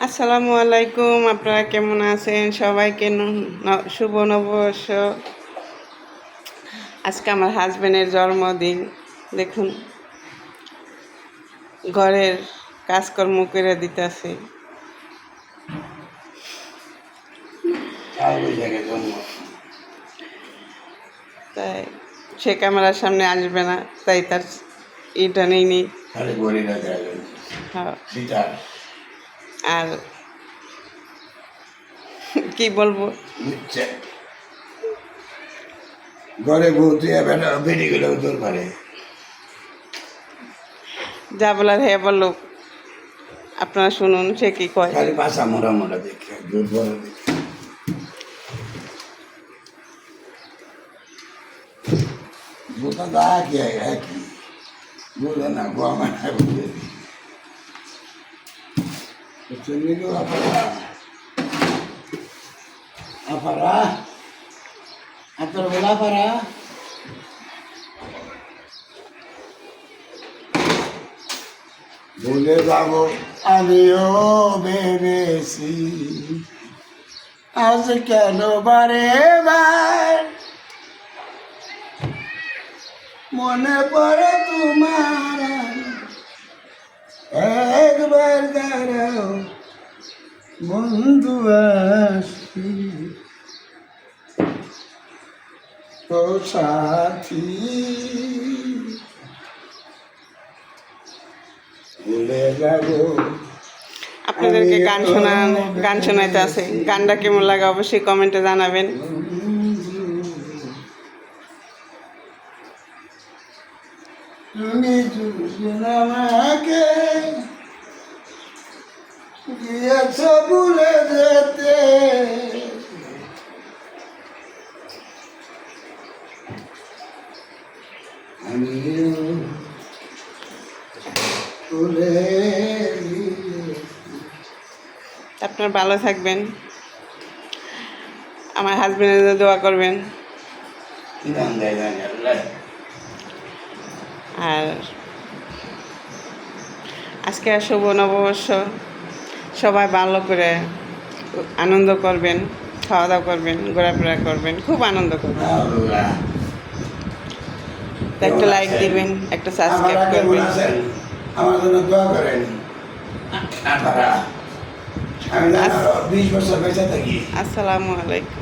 আসসালামু আলাইকুম। আপনারা কেমন আছেন? সবাইকে শুভ নববর্ষ। আজকে আমার হাজবেন্ডের জন্মদিন। দেখুন, ঘরের কাজকর্ম করে দিতেছে। তাই সে ক্যামেরার সামনে আসবে না, তাই তার এটা নেই। হ্যাঁ, আর কি বলবো, ঘরে বউ তুই বেরিয়ে গেলে তোর পারে যা বলার হ্যাঁ বললো। আপনারা শুনুন সে কি কয়। খালি পাশা মোড়া মোড়া দেখে দুধ বড় দেখে দুটা দা কি একই বুঝে না গোয়া বুঝে চিনি আপারা আপনার বলা পারা ভুলে যাব আমিও ভেবেছি আজ কেন বারে বার মনে পড়ে তোমার একবার দাঁড়াও বন্ধু আসি তো সাথী ভুলে যাব। আপনাদেরকে গান শোনাইতে আছে। গানটা কেমন লাগে অবশ্যই কমেন্টে জানাবেন। তুমি আমাকে গিয়েছ ভুলে যেতে আমিও ভুলে আপনারা ভালো থাকবেন, আমার হাজবেন্ডের দোয়া করবেন। আর আজকে শুভ নববর্ষ, সবাই ভালো করে আনন্দ করবেন, খাওয়া দাওয়া করবেন, ঘোরাফেরা করবেন, খুব আনন্দ করবেন। একটা লাইক দিবেন, একটা সাবস্ক্রাইব করবেন। আমার জন্য দোয়া করেন। আমি 20 বছর বেঁচে থাকি। আসসালামু আলাইকুম।